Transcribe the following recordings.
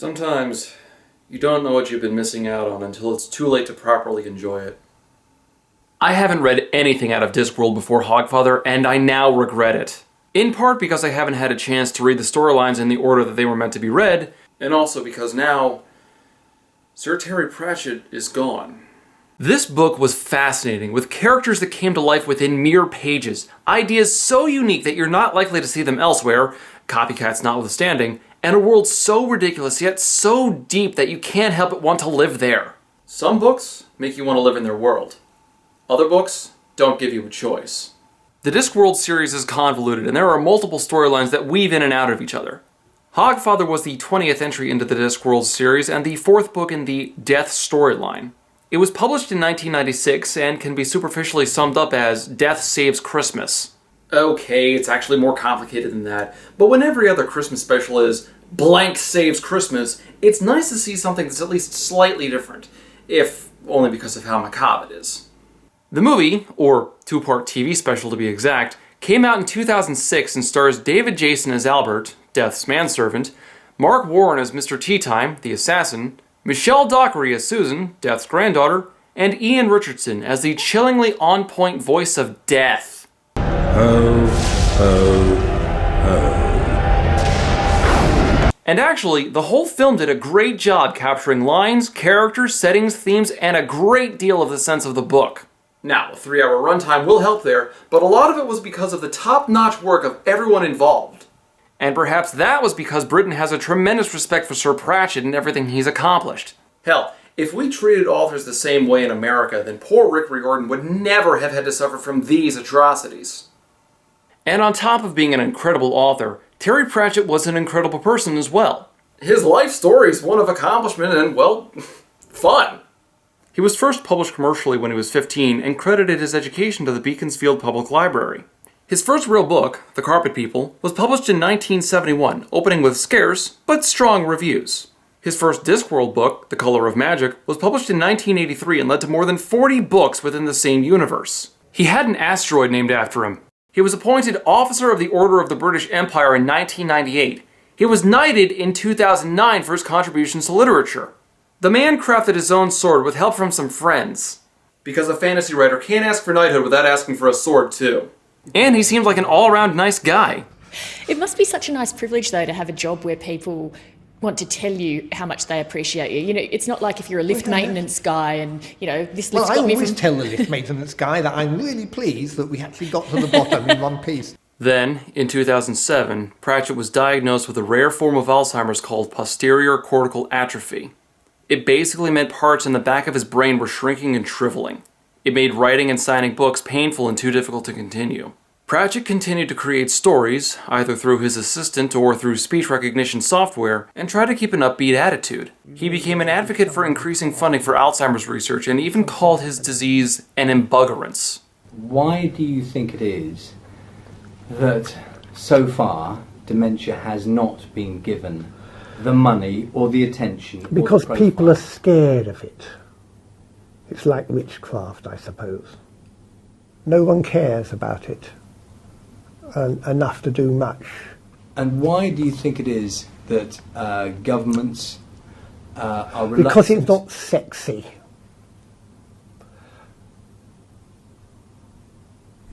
Sometimes you don't know what you've been missing out on until it's too late to properly enjoy it. I haven't read anything out of Discworld before Hogfather, and I now regret it. In part because I haven't had a chance to read the storylines in the order that they were meant to be read, and also because now Sir Terry Pratchett is gone. This book was fascinating, with characters that came to life within mere pages, ideas so unique that you're not likely to see them elsewhere, copycats notwithstanding, and a world so ridiculous yet so deep that you can't help but want to live there. Some books make you want to live in their world. Other books don't give you a choice. The Discworld series is convoluted, and there are multiple storylines that weave in and out of each other. Hogfather was the 20th entry into the Discworld series and the 4th book in the Death storyline. It was published in 1996 and can be superficially summed up as Death Saves Christmas. Okay, it's actually more complicated than that, but when every other Christmas special is blank saves Christmas, it's nice to see something that's at least slightly different, if only because of how macabre it is. The movie, or 2-part TV special to be exact, came out in 2006 and stars David Jason as Albert, Death's manservant, Mark Warren as Mr. Teatime, the assassin, Michelle Dockery as Susan, Death's granddaughter, and Ian Richardson as the chillingly on-point voice of Death. Ho, ho, ho. And actually, the whole film did a great job capturing lines, characters, settings, themes, and a great deal of the sense of the book. Now, a 3-hour runtime will help there, but a lot of it was because of the top-notch work of everyone involved. And perhaps that was because Britain has a tremendous respect for Sir Pratchett and everything he's accomplished. Hell, if we treated authors the same way in America, then poor Rick Riordan would never have had to suffer from these atrocities. And on top of being an incredible author, Terry Pratchett was an incredible person as well. His life story is one of accomplishment and, well, fun. He was first published commercially when he was 15 and credited his education to the Beaconsfield Public Library. His first real book, The Carpet People, was published in 1971, opening with scarce but strong reviews. His first Discworld book, The Color of Magic, was published in 1983 and led to more than 40 books within the same universe. He had an asteroid named after him. He was appointed Officer of the Order of the British Empire in 1998. He was knighted in 2009 for his contributions to literature. The man crafted his own sword with help from some friends. Because a fantasy writer can't ask for knighthood without asking for a sword, too. And he seemed like an all-around nice guy. It must be such a nice privilege, though, to have a job where people want to tell you how much they appreciate you. You know, it's not like if you're a lift maintenance guy and, you know, this lift's got me from... Well, I always tell the lift maintenance guy that I'm really pleased that we actually got to the bottom in one piece. Then, in 2007, Pratchett was diagnosed with a rare form of Alzheimer's called posterior cortical atrophy. It basically meant parts in the back of his brain were shrinking and shriveling. It made writing and signing books painful and too difficult to continue. Pratchett continued to create stories, either through his assistant or through speech recognition software, and tried to keep an upbeat attitude. He became an advocate for increasing funding for Alzheimer's research and even called his disease an embuggerance. Why do you think it is that so far dementia has not been given the money or the attention? Because people are scared of it. It's like witchcraft, I suppose. No one cares about it enough to do much. And why do you think it is that governments are reluctant? Because it's not sexy.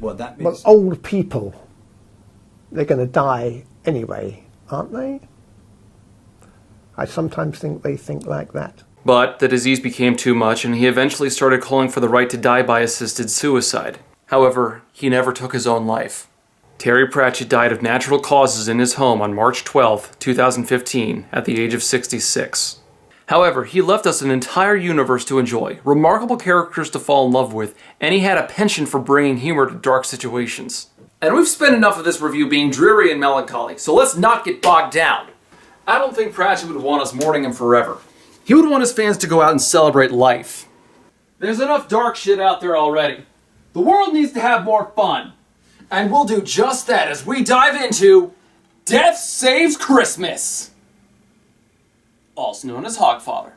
Well, that means... Well, old people, they're going to die anyway, aren't they? I sometimes think they think like that. But the disease became too much, and he eventually started calling for the right to die by assisted suicide. However, he never took his own life. Terry Pratchett died of natural causes in his home on March 12, 2015, at the age of 66. However, he left us an entire universe to enjoy, remarkable characters to fall in love with, and he had a penchant for bringing humor to dark situations. And we've spent enough of this review being dreary and melancholy, so let's not get bogged down. I don't think Pratchett would want us mourning him forever. He would want his fans to go out and celebrate life. There's enough dark shit out there already. The world needs to have more fun. And we'll do just that as we dive into Death Saves Christmas, also known as Hogfather.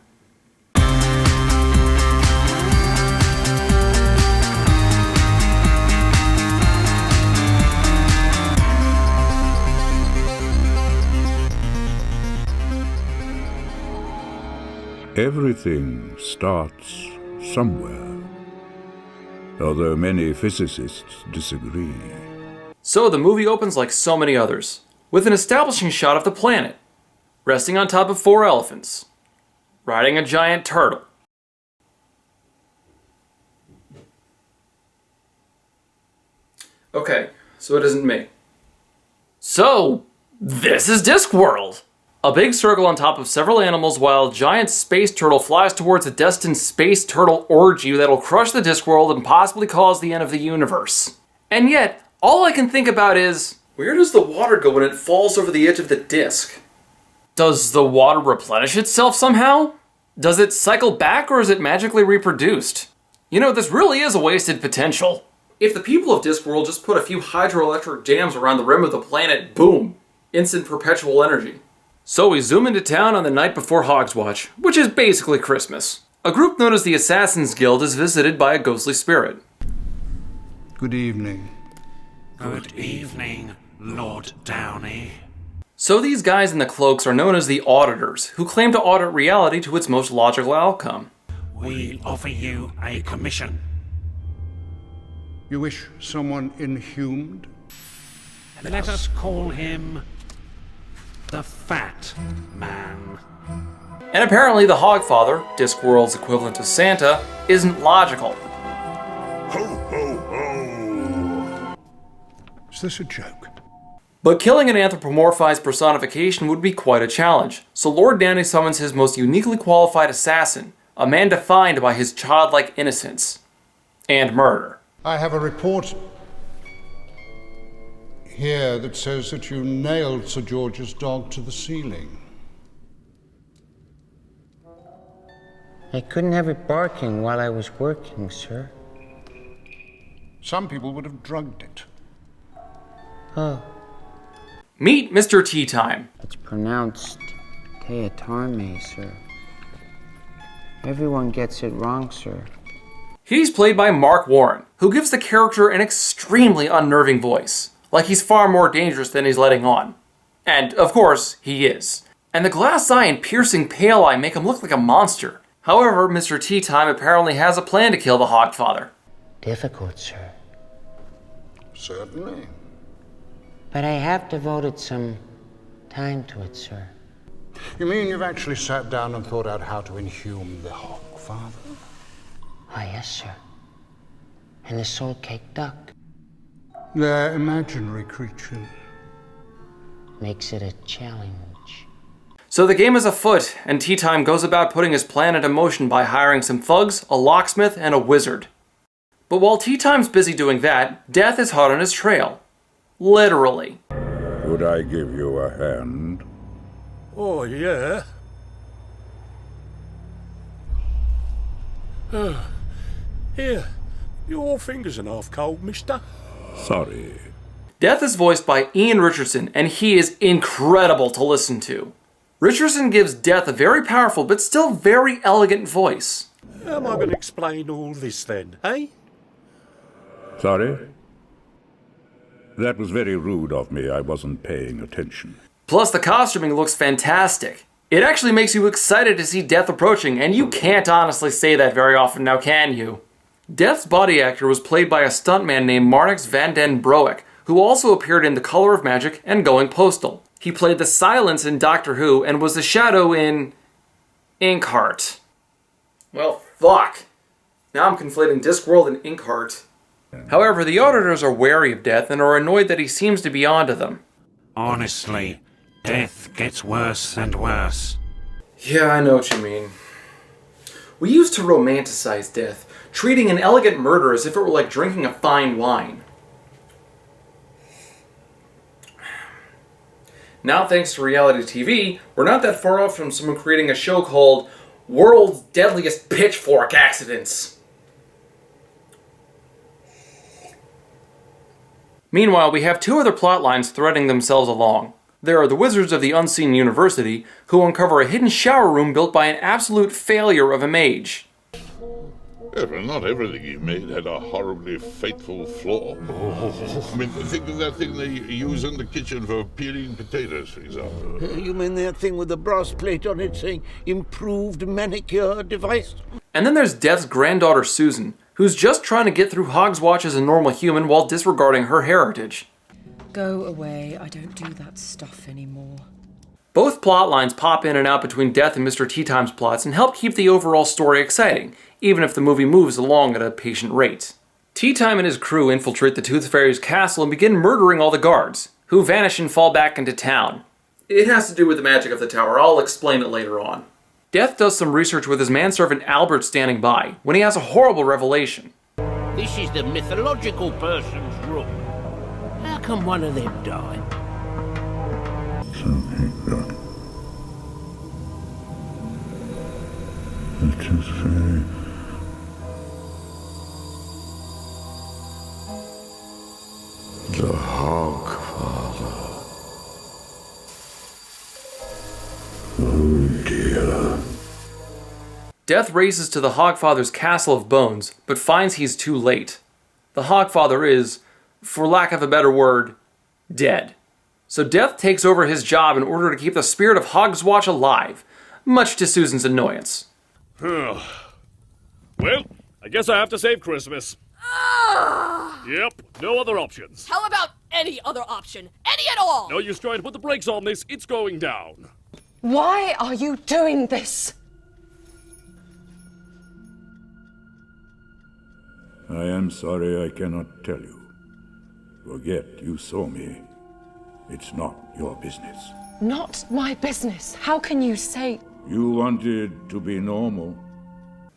Everything starts somewhere, although many physicists disagree. So the movie opens like so many others, with an establishing shot of the planet, resting on top of 4 elephants, riding a giant turtle. Okay, so it isn't me. So, this is Discworld! A big circle on top of several animals while a giant space turtle flies towards a destined space turtle orgy that'll crush the Discworld and possibly cause the end of the universe. And yet, all I can think about is, where does the water go when it falls over the edge of the disc? Does the water replenish itself somehow? Does it cycle back or is it magically reproduced? You know, this really is a wasted potential. If the people of Discworld just put a few hydroelectric dams around the rim of the planet, boom, instant perpetual energy. So we zoom into town on the night before Hogswatch, which is basically Christmas. A group known as the Assassin's Guild is visited by a ghostly spirit. Good evening. Good evening, Lord Downey. So these guys in the cloaks are known as the Auditors, who claim to audit reality to its most logical outcome. We offer you a commission. You wish someone inhumed? Let us call him the Fat Man. And apparently the Hogfather, Discworld's equivalent to Santa, isn't logical. Ho, ho, ho! Is this a joke? But killing an anthropomorphized personification would be quite a challenge, so Lord Downey summons his most uniquely qualified assassin, a man defined by his childlike innocence and murder. I have a report here that says that you nailed Sir George's dog to the ceiling. I couldn't have it barking while I was working, sir. Some people would have drugged it. Oh. Meet Mr. Tea Time. It's pronounced Teatarme, sir. Everyone gets it wrong, sir. He's played by Mark Warren, who gives the character an extremely unnerving voice, like he's far more dangerous than he's letting on. And, of course, he is. And the glass eye and piercing pale eye make him look like a monster. However, Mr. Tea Time apparently has a plan to kill the Hogfather. Difficult, sir. Certainly. But I have devoted some time to it, sir. You mean you've actually sat down and thought out how to inhume the Hogfather? Ah, yes, sir. And the soul-cake duck. They're imaginary creatures. Makes it a challenge. So the game is afoot, and Tea Time goes about putting his plan into motion by hiring some thugs, a locksmith, and a wizard. But while Tea Time's busy doing that, Death is hot on his trail. Literally. Could I give you a hand? Oh, yeah. Here, your fingers are half cold, mister. Sorry. Death is voiced by Ian Richardson, and he is incredible to listen to. Richardson gives Death a very powerful but still very elegant voice. How am I going to explain all this then, eh? Sorry? That was very rude of me. I wasn't paying attention. Plus, the costuming looks fantastic. It actually makes you excited to see Death approaching, and you can't honestly say that very often now, can you? Death's body actor was played by a stuntman named Marnix van den Broek, who also appeared in The Color of Magic and Going Postal. He played the Silence in Doctor Who and was the Shadow in Inkheart. Well, fuck. Now I'm conflating Discworld and Inkheart. However, the auditors are wary of Death and are annoyed that he seems to be onto them. Honestly, Death gets worse and worse. Yeah, I know what you mean. We used to romanticize Death, treating an elegant murder as if it were like drinking a fine wine. Now, thanks to reality TV, we're not that far off from someone creating a show called World's Deadliest Pitchfork Accidents. Meanwhile, we have 2 other plot lines threading themselves along. There are the Wizards of the Unseen University, who uncover a hidden shower room built by an absolute failure of a mage. Yeah, but not everything he made had a horribly fateful flaw. I mean, think of that thing they use in the kitchen for peeling potatoes, for example. You mean that thing with the brass plate on it saying improved manicure device? And then there's Death's granddaughter Susan, who's just trying to get through Hogswatch as a normal human while disregarding her heritage. Go away, I don't do that stuff anymore. Both plot lines pop in and out between Death and Mr. Teatime's plots and help keep the overall story exciting, even if the movie moves along at a patient rate. Teatime and his crew infiltrate the Tooth Fairy's castle and begin murdering all the guards, who vanish and fall back into town. It has to do with the magic of the tower. I'll explain it later on. Death does some research with his manservant Albert standing by, when he has a horrible revelation. This is the mythological person's room. How come one of them died? Something that... The Tooth Fairy... The Hogfather. Oh dear. Death races to the Hogfather's Castle of Bones, but finds he's too late. The Hogfather is, for lack of a better word, dead. So Death takes over his job in order to keep the spirit of Hogswatch alive, much to Susan's annoyance. Well, I guess I have to save Christmas. Yep, no other options. How about any other option? Any at all? No use trying to put the brakes on this, it's going down. Why are you doing this? I am sorry I cannot tell you. Forget you saw me. It's not your business. Not my business. How can you say... You wanted to be normal.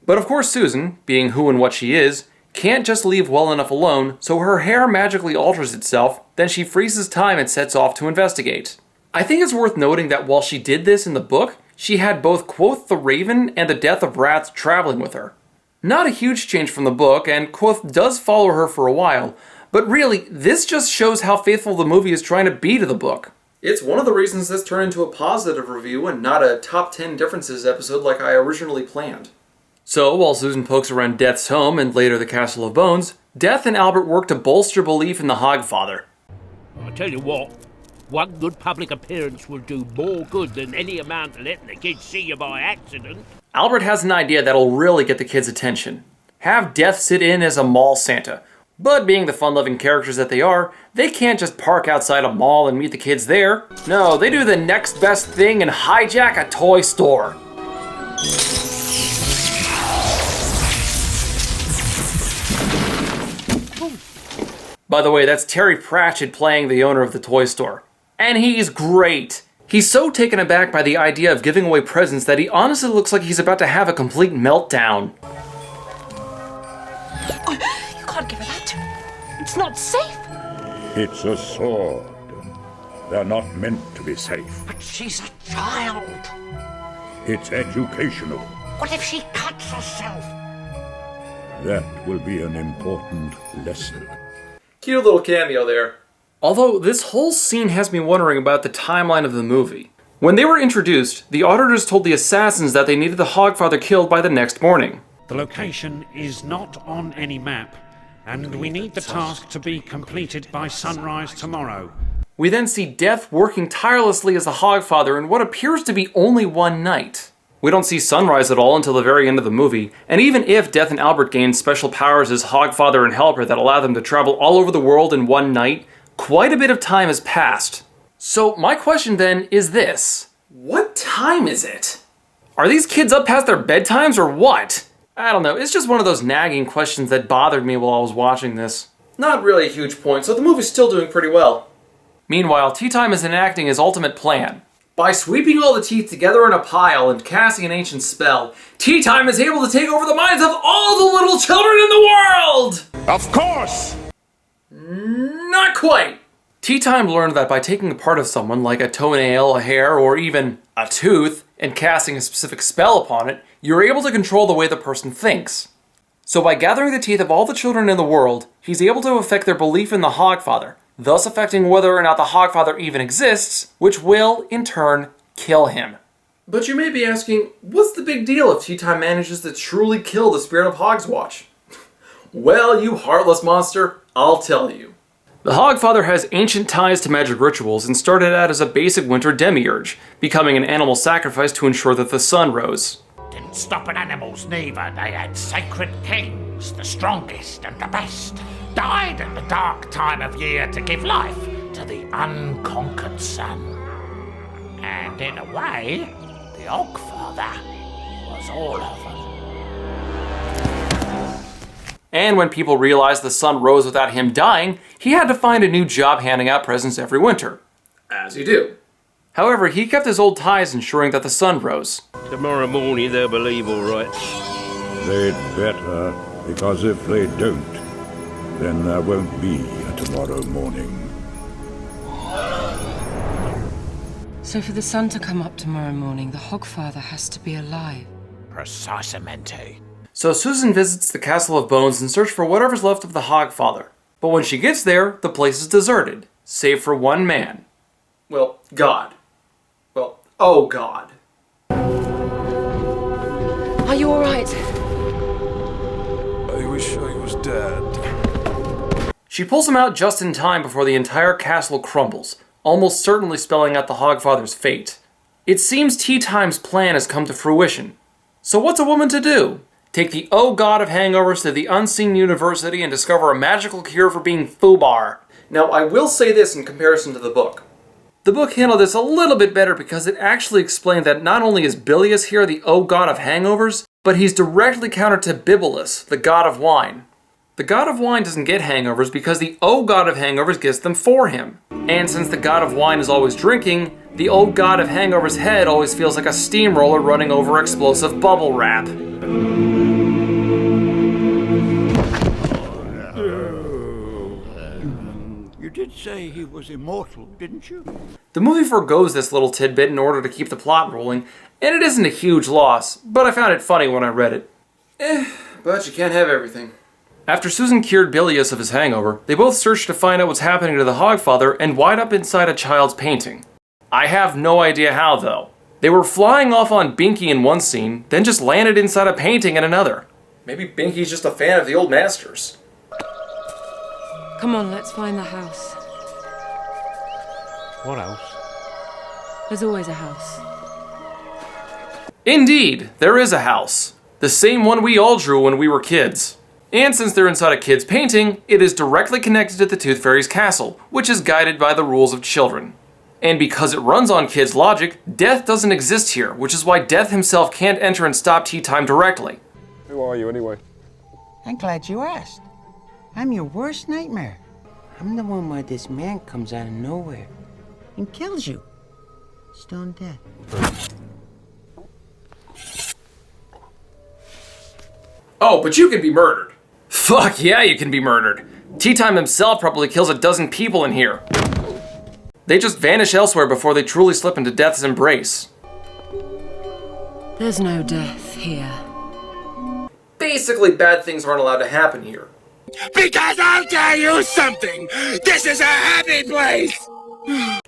But of course Susan, being who and what she is, can't just leave well enough alone, so her hair magically alters itself, then she freezes time and sets off to investigate. I think it's worth noting that while she did this in the book, she had both Quoth the Raven and the Death of Rats traveling with her. Not a huge change from the book, and Quoth does follow her for a while, but really, this just shows how faithful the movie is trying to be to the book. It's one of the reasons this turned into a positive review and not a top 10 differences episode like I originally planned. So, while Susan pokes around Death's home and later the Castle of Bones, Death and Albert work to bolster belief in the Hogfather. I tell you what, one good public appearance will do more good than any amount of letting the kids see you by accident. Albert has an idea that'll really get the kids' attention. Have Death sit in as a mall Santa. But being the fun-loving characters that they are, they can't just park outside a mall and meet the kids there. No, they do the next best thing and hijack a toy store. By the way, that's Terry Pratchett playing the owner of the toy store. And he's great. He's so taken aback by the idea of giving away presents that he honestly looks like he's about to have a complete meltdown. You can't give her that to me. It's not safe. It's a sword. They're not meant to be safe. But she's a child. It's educational. What if she cuts herself? That will be an important lesson. Cute little cameo there. Although this whole scene has me wondering about the timeline of the movie. When they were introduced, the auditors told the assassins that they needed the Hogfather killed by the next morning. The location is not on any map, and we need the task to be completed by sunrise tomorrow. We then see Death working tirelessly as the Hogfather in what appears to be only one night. We don't see sunrise at all until the very end of the movie, and even if Death and Albert gain special powers as Hogfather and Helper that allow them to travel all over the world in one night, quite a bit of time has passed. So my question then is this. What time is it? Are these kids up past their bedtimes or what? I don't know, it's just one of those nagging questions that bothered me while I was watching this. Not really a huge point, so the movie's still doing pretty well. Meanwhile, Teatime is enacting his ultimate plan. By sweeping all the teeth together in a pile and casting an ancient spell, Teatime is able to take over the minds of all the little children in the world! Of course! Not quite! Teatime learned that by taking a part of someone, like a toenail, a hair, or even a tooth, and casting a specific spell upon it, you're able to control the way the person thinks. So by gathering the teeth of all the children in the world, he's able to affect their belief in the Hogfather, thus affecting whether or not the Hogfather even exists, which will, in turn, kill him. But you may be asking, what's the big deal if Tea Time manages to truly kill the spirit of Hogswatch? Well, you heartless monster, I'll tell you. The Hogfather has ancient ties to magic rituals and started out as a basic winter demiurge, becoming an animal sacrifice to ensure that the sun rose. Didn't stop at animals neither. They had sacred kings, the strongest and the best. Died in the dark time of year to give life to the unconquered sun. And in a way, the Hogfather was all of them. And when people realized the sun rose without him dying, he had to find a new job handing out presents every winter. As you do. However, he kept his old ties ensuring that the sun rose. Tomorrow morning they'll believe all right. They'd better, because if they don't, then there won't be a tomorrow morning. So for the sun to come up tomorrow morning, the Hogfather has to be alive. Precisamente. So Susan visits the Castle of Bones in search for whatever's left of the Hogfather. But when she gets there, the place is deserted, save for one man. Well, God. Well, oh God. Are you alright? I wish I was dead. She pulls him out just in time before the entire castle crumbles, almost certainly spelling out the Hogfather's fate. It seems Tea Time's plan has come to fruition. So what's a woman to do? Take the oh god of hangovers to the unseen university and discover a magical cure for being foobar. Now, I will say this in comparison to the book. The book handled this a little bit better because it actually explained that not only is Bilious here the oh god of hangovers, but he's directly counter to Bibulus, the god of wine. The god of wine doesn't get hangovers because the oh god of hangovers gets them for him. And since the god of wine is always drinking, the oh god of hangovers' head always feels like a steamroller running over explosive bubble wrap. You did say he was immortal, didn't you? The movie forgoes this little tidbit in order to keep the plot rolling, and it isn't a huge loss, but I found it funny when I read it. But you can't have everything. After Susan cured Bilious of his hangover, they both searched to find out what's happening to the Hogfather and wind up inside a child's painting. I have no idea how, though. They were flying off on Binky in one scene, then just landed inside a painting in another. Maybe Binky's just a fan of the old masters. Come on, let's find the house. What else? There's always a house. Indeed, there is a house. The same one we all drew when we were kids. And since they're inside a kid's painting, it is directly connected to the Tooth Fairy's castle, which is guided by the rules of children. And because it runs on kids' logic, death doesn't exist here, which is why Death himself can't enter and stop Tea Time directly. Who are you anyway? I'm glad you asked. I'm your worst nightmare. I'm the one where this man comes out of nowhere and kills you. Stone dead. Oh, but you can be murdered. Fuck yeah, you can be murdered. Tea Time himself probably kills a dozen people in here. They just vanish elsewhere before they truly slip into death's embrace. There's no death here. Basically, bad things aren't allowed to happen here. Because I'll tell you something! This is a happy place!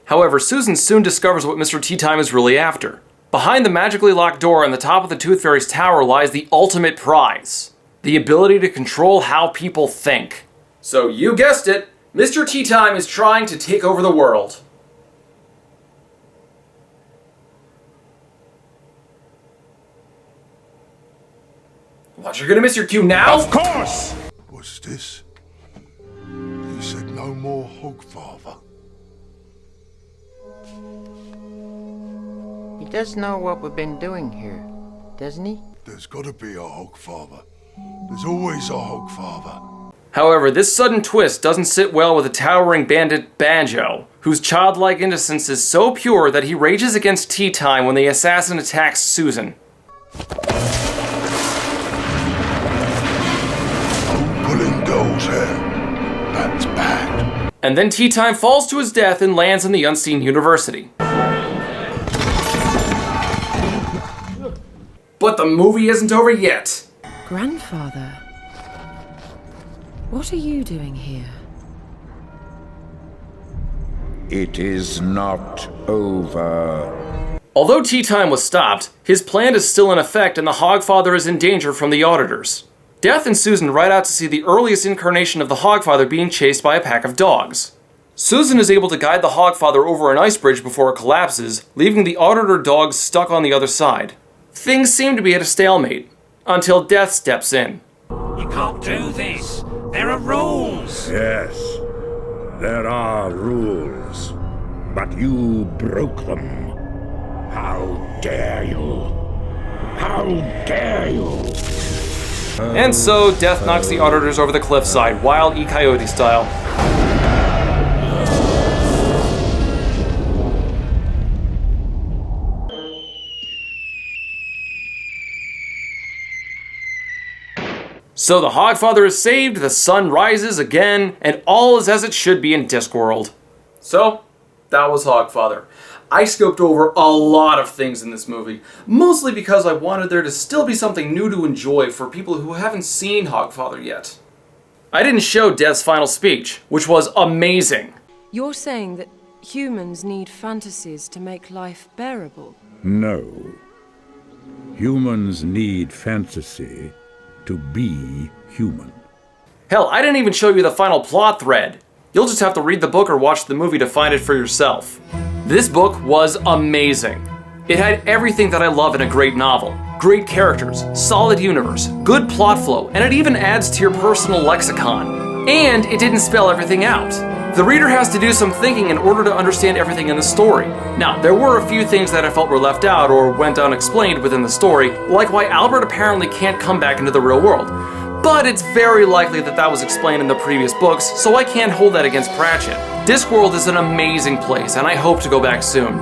However, Susan soon discovers what Mr. Tea Time is really after. Behind the magically locked door on the top of the Tooth Fairy's tower lies the ultimate prize. The ability to control how people think. So you guessed it, Mr. Tea Time is trying to take over the world. What, you're gonna miss your cue now? Of course! What's this? You said no more Hogfather. He does know what we've been doing here, doesn't he? There's gotta be a Hogfather. There's always a Hogfather. However, this sudden twist doesn't sit well with the towering bandit Banjo, whose childlike innocence is so pure that he rages against Tea Time when the assassin attacks Susan. Pulling girls' hair. That's bad. And then Tea Time falls to his death and lands in the unseen university. But the movie isn't over yet. Grandfather, what are you doing here? It is not over. Although tea time was stopped, his plan is still in effect and the Hogfather is in danger from the auditors. Death and Susan ride out to see the earliest incarnation of the Hogfather being chased by a pack of dogs. Susan is able to guide the Hogfather over an ice bridge before it collapses, leaving the auditor dogs stuck on the other side. Things seem to be at a stalemate, until Death steps in. You can't do this. There are rules. Yes, there are rules, but you broke them. How dare you? How dare you? And so, Death knocks the auditors over the cliffside, Wild E. Coyote style. So the Hogfather is saved, the sun rises again, and all is as it should be in Discworld. So, that was Hogfather. I scoped over a lot of things in this movie, mostly because I wanted there to still be something new to enjoy for people who haven't seen Hogfather yet. I didn't show Death's final speech, which was amazing. You're saying that humans need fantasies to make life bearable? No. Humans need fantasy to be human. Hell, I didn't even show you the final plot thread. You'll just have to read the book or watch the movie to find it for yourself. This book was amazing. It had everything that I love in a great novel. Great characters, solid universe, good plot flow, and it even adds to your personal lexicon. And it didn't spell everything out. The reader has to do some thinking in order to understand everything in the story. Now, there were a few things that I felt were left out or went unexplained within the story, like why Albert apparently can't come back into the real world. But it's very likely that that was explained in the previous books, so I can't hold that against Pratchett. Discworld is an amazing place, and I hope to go back soon,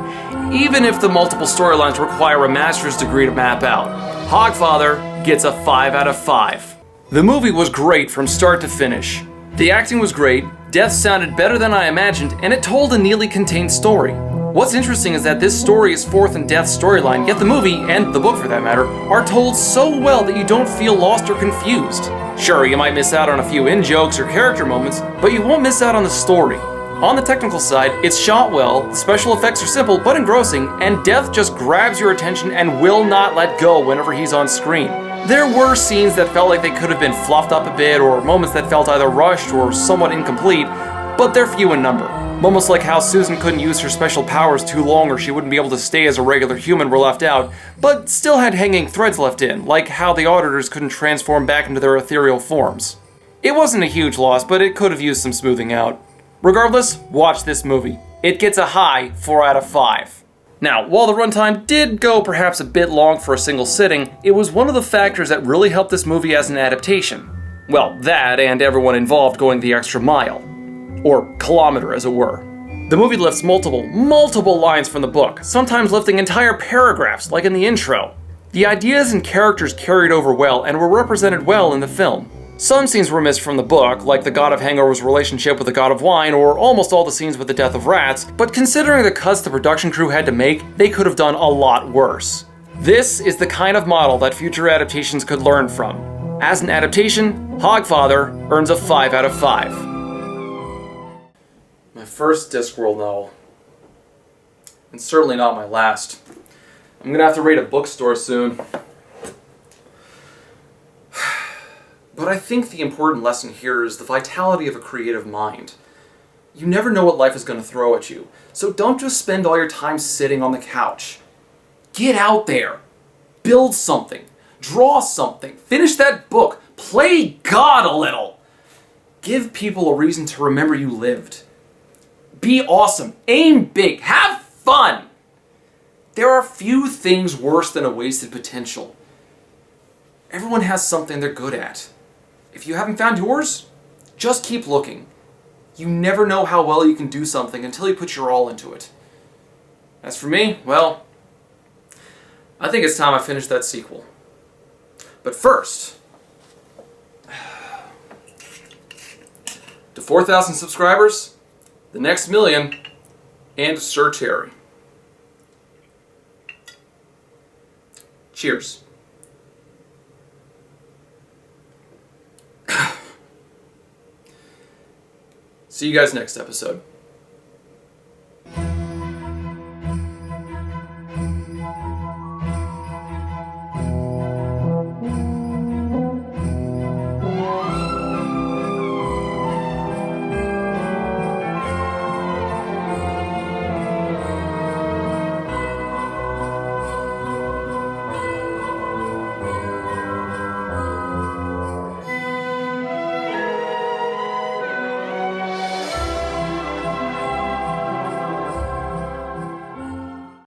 even if the multiple storylines require a master's degree to map out. Hogfather gets a 5 out of 5. The movie was great from start to finish. The acting was great, Death sounded better than I imagined, and it told a neatly contained story. What's interesting is that this story is fourth in Death's storyline, yet the movie, and the book for that matter, are told so well that you don't feel lost or confused. Sure, you might miss out on a few in-jokes or character moments, but you won't miss out on the story. On the technical side, it's shot well, the special effects are simple but engrossing, and Death just grabs your attention and will not let go whenever he's on screen. There were scenes that felt like they could have been fluffed up a bit, or moments that felt either rushed or somewhat incomplete, but they're few in number. Moments like how Susan couldn't use her special powers too long or she wouldn't be able to stay as a regular human were left out, but still had hanging threads left in, like how the auditors couldn't transform back into their ethereal forms. It wasn't a huge loss, but it could have used some smoothing out. Regardless, watch this movie. It gets a high 4 out of 5. Now, while the runtime did go perhaps a bit long for a single sitting, it was one of the factors that really helped this movie as an adaptation. Well, that and everyone involved going the extra mile. Or kilometer, as it were. The movie lifts multiple lines from the book, sometimes lifting entire paragraphs, like in the intro. The ideas and characters carried over well and were represented well in the film. Some scenes were missed from the book, like the God of Hangover's relationship with the God of Wine, or almost all the scenes with the death of rats, but considering the cuts the production crew had to make, they could have done a lot worse. This is the kind of model that future adaptations could learn from. As an adaptation, Hogfather earns a 5 out of 5. My first Discworld novel. And certainly not my last. I'm gonna have to raid a bookstore soon. But I think the important lesson here is the vitality of a creative mind. You never know what life is going to throw at you, so don't just spend all your time sitting on the couch. Get out there. Build something. Draw something. Finish that book. Play God a little. Give people a reason to remember you lived. Be awesome. Aim big. Have fun. There are few things worse than a wasted potential. Everyone has something they're good at. If you haven't found yours, just keep looking. You never know how well you can do something until you put your all into it. As for me, well, I think it's time I finish that sequel. But first, to 4,000 subscribers, the next million, and Sir Terry. Cheers. See you guys next episode.